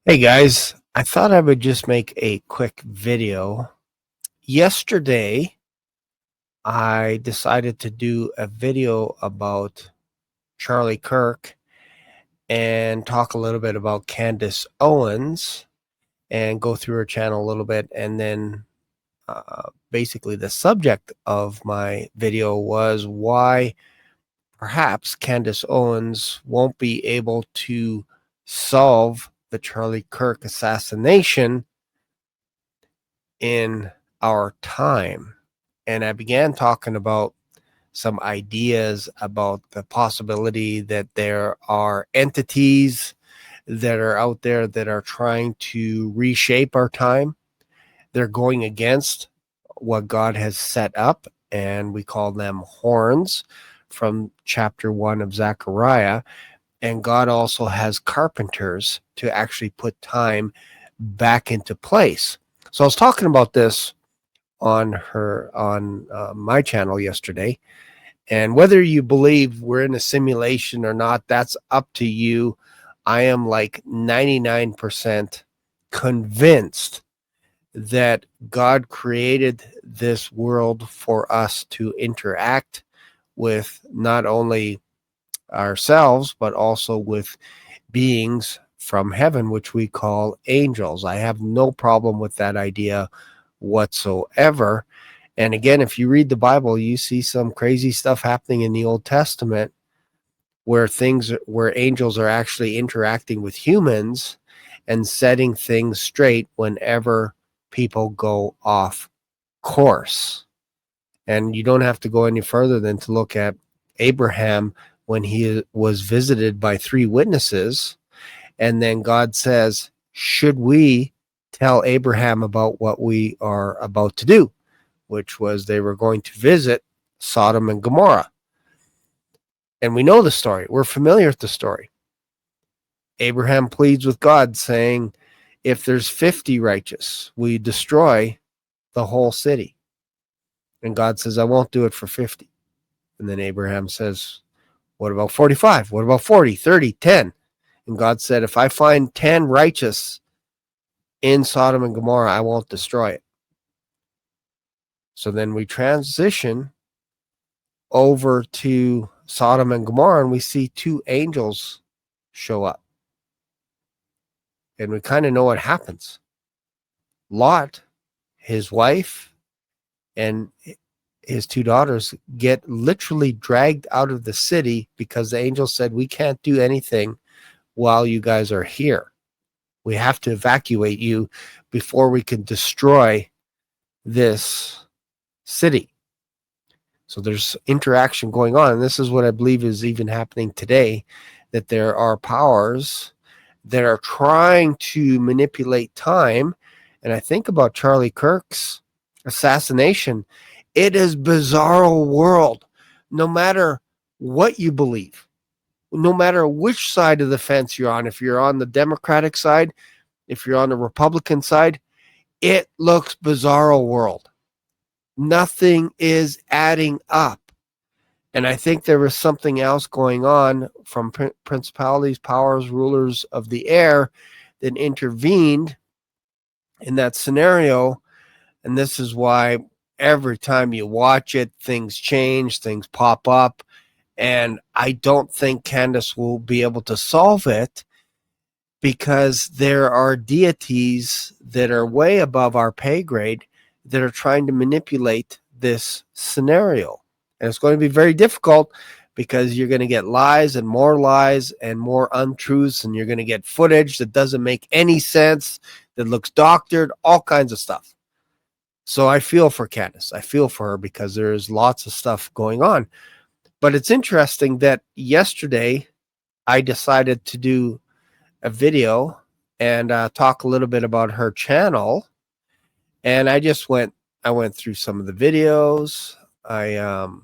Hey guys, I thought I would just make a quick video. Yesterday, I decided to do a video about Charlie Kirk and talk a little bit about Candace Owens and go through her channel a little bit. And then basically, the subject of my video was why perhaps Candace Owens won't be able to solve the Charlie Kirk assassination in our time. And I began talking about some ideas about the possibility that there are entities that are out there that are trying to reshape our time. They're going against what God has set up, and we call them horns from chapter 1 of Zechariah. And God also has carpenters to actually put time back into place. So I was talking about this on my channel yesterday, and whether you believe we're in a simulation or not, that's up to you. I am like 99% convinced that God created this world for us to interact with, not only ourselves but also with beings from heaven, which we call angels. I have no problem with that idea whatsoever. And again, if you read the Bible, you see some crazy stuff happening in the Old Testament where angels are actually interacting with humans and setting things straight whenever people go off course. And you don't have to go any further than to look at Abraham when he was visited by three witnesses. And then God says, should we tell Abraham about what we are about to do? Which was they were going to visit Sodom and Gomorrah. And we know the story. We're familiar with the story. Abraham pleads with God saying, if there's 50 righteous, we destroy the whole city. And God says, I won't do it for 50. And then Abraham says, what about 45? What about 40, 30, 10? And God said, if I find 10 righteous in Sodom and Gomorrah, I won't destroy it. So then we transition over to Sodom and Gomorrah, and we see two angels show up. And we kind of know what happens. Lot, his wife, and his two daughters get literally dragged out of the city because the angel said, we can't do anything while you guys are here. We have to evacuate you before we can destroy this city. So there's interaction going on. And this is what I believe is even happening today, that there are powers that are trying to manipulate time. And I think about Charlie Kirk's assassination. It is bizarro world. No matter what you believe, no matter which side of the fence you're on, if you're on the Democratic side, if you're on the Republican side, it looks bizarro world. Nothing is adding up. And I think there was something else going on from principalities, powers, rulers of the air that intervened in that scenario. And this is why every time you watch it, things change, things pop up. And I don't think Candace will be able to solve it because there are deities that are way above our pay grade that are trying to manipulate this scenario. And it's going to be very difficult because you're going to get lies and more untruths, and you're going to get footage that doesn't make any sense, that looks doctored, all kinds of stuff. So I feel for Candace. I feel for her because there's lots of stuff going on. But it's interesting that yesterday I decided to do a video and talk a little bit about her channel. And I went through some of the videos. What's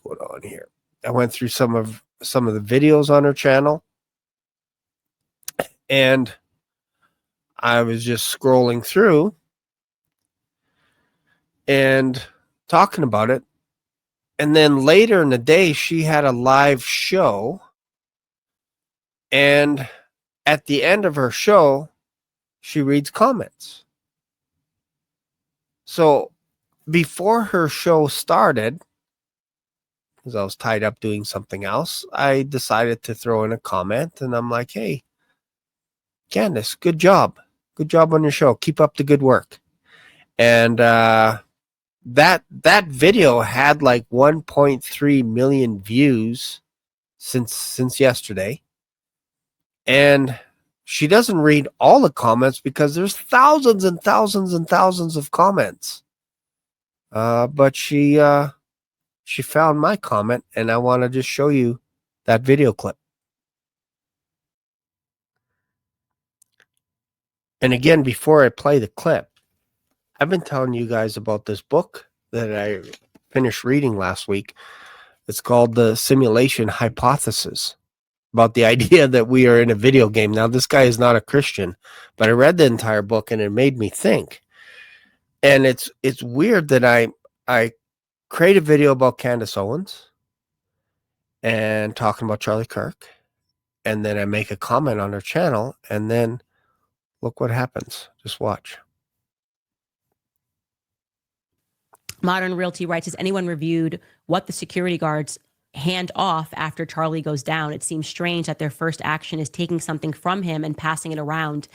going on here? I went through some of the videos on her channel, and I was just scrolling through and talking about it. And then later in the day, she had a live show And at the end of her show, she reads comments. So before her show started, because I was tied up doing something else, I decided to throw in a comment, and I'm like, hey, Candace, good job. Good job on your show. Keep up the good work. And that video had like 1.3 million views since yesterday. And she doesn't read all the comments because there's thousands and thousands and thousands of comments. But she found my comment, and I want to just show you that video clip. And again, before I play the clip, I've been telling you guys about this book that I finished reading last week. It's called The Simulation Hypothesis, about the idea that we are in a video game. Now, this guy is not a Christian, but I read the entire book and it made me think. And it's weird that I create a video about Candace Owens and talking about Charlie Kirk, and then I make a comment on her channel, and then look what happens. Just watch. Modern Realty writes, has anyone reviewed what the security guards hand off after Charlie goes down? It seems strange that their first action is taking something from him and passing it around.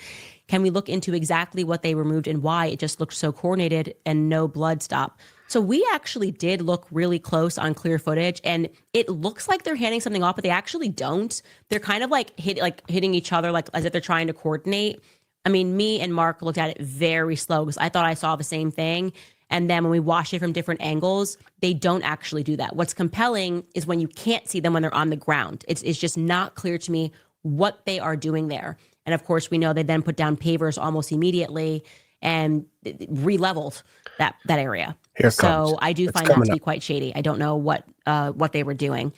Can we look into exactly what they removed and why? It just looked so coordinated and no blood stop. So we actually did look really close on clear footage, and it looks like they're handing something off, but they actually don't. They're kind of like hitting each other, like as if they're trying to coordinate. I mean, me and Mark looked at it very slow because I thought I saw the same thing. And then when we watch it from different angles, they don't actually do that. What's compelling is when you can't see them when they're on the ground. It's just not clear to me what they are doing there. And of course, we know they then put down pavers almost immediately and re-leveled that area. Here so comes. I do find that to be quite shady. I don't know what they were doing.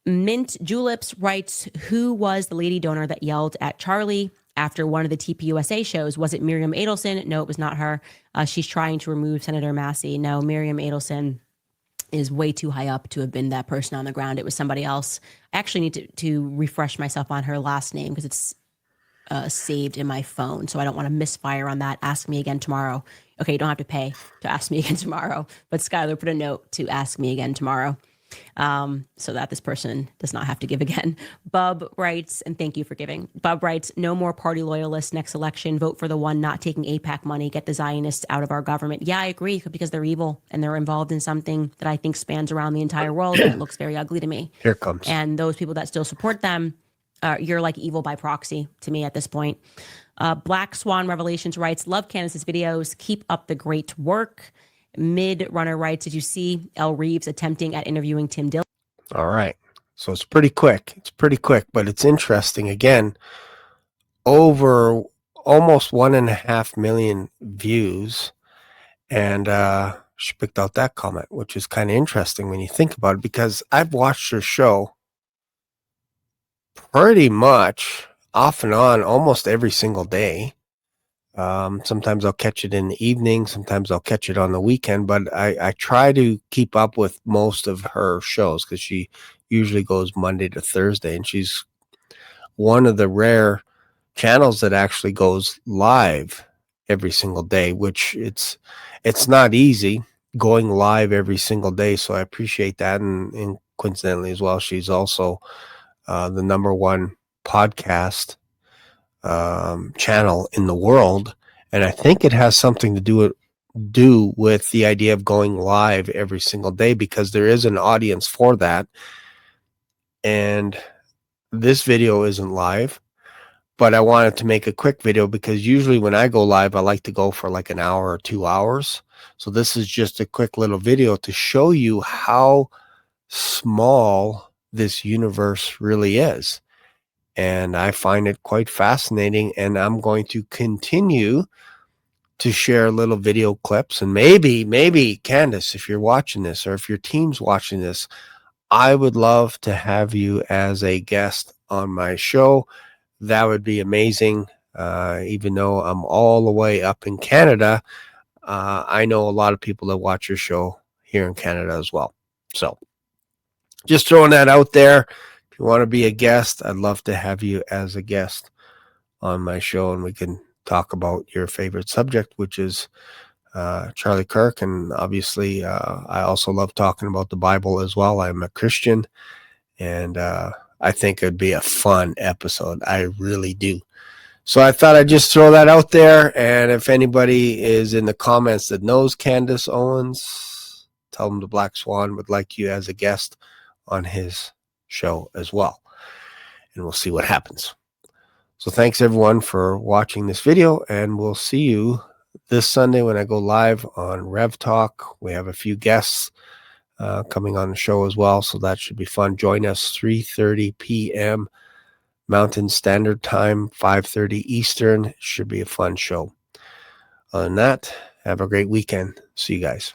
Mint Juleps writes, who was the lady donor that yelled at Charlie after one of the TPUSA shows? Was it Miriam Adelson? No, it was not her. She's trying to remove Senator Massey. No, Miriam Adelson is way too high up to have been that person on the ground. It was somebody else. I actually need to refresh myself on her last name because it's saved in my phone, so I don't want to misfire on that. Ask me again tomorrow. Okay, you don't have to pay to ask me again tomorrow, but Skylar put a note to ask me again tomorrow. So that this person does not have to give again. Bub writes, and thank you for giving. Bub writes, no more party loyalists next election. Vote for the one not taking AIPAC money. Get the Zionists out of our government. Yeah, I agree, because they're evil and they're involved in something that I think spans around the entire world, and it looks very ugly to me. Here it comes. And those people that still support them, you're like evil by proxy to me at this point. Black Swan Revelations writes, love Candace's videos. Keep up the great work. Mid Runner writes, did you see Elle Reeves attempting at interviewing Tim Dillon? All right. So it's pretty quick. But it's interesting. Again, over almost 1.5 million views. And she picked out that comment, which is kind of interesting when you think about it, because I've watched her show pretty much off and on almost every single day. Sometimes I'll catch it in the evening. Sometimes I'll catch it on the weekend, but I try to keep up with most of her shows because she usually goes Monday to Thursday, and she's one of the rare channels that actually goes live every single day, which it's not easy going live every single day. So I appreciate that. And coincidentally as well, she's also the #1 podcast channel in the world, and I think it has something to do with the idea of going live every single day, because there is an audience for that. And this video isn't live, but I wanted to make a quick video because usually when I go live, I like to go for like an hour or 2 hours. So this is just a quick little video to show you how small this universe really is. And I find it quite fascinating, and I'm going to continue to share little video clips. And maybe Candace, if you're watching this, or if your team's watching this, I would love to have you as a guest on my show. That would be amazing. Even though I'm all the way up in Canada, I know a lot of people that watch your show here in Canada as well. So just throwing that out there. If you want to be a guest, I'd love to have you as a guest on my show, and we can talk about your favorite subject, which is Charlie Kirk. And obviously, I also love talking about the Bible as well. I'm a Christian, and I think it'd be a fun episode. I really do. So I thought I'd just throw that out there. And if anybody is in the comments that knows Candace Owens, tell them the Black Swan would like you as a guest on his show as well. And we'll see what happens. So thanks everyone for watching this video, and we'll see you this Sunday when I go live on Rev Talk. We have a few guests coming on the show as well, so that should be fun. Join us 3:30 p.m. Mountain Standard Time, 5:30 Eastern. Should be a fun show. Other than that, have a great weekend. See you guys.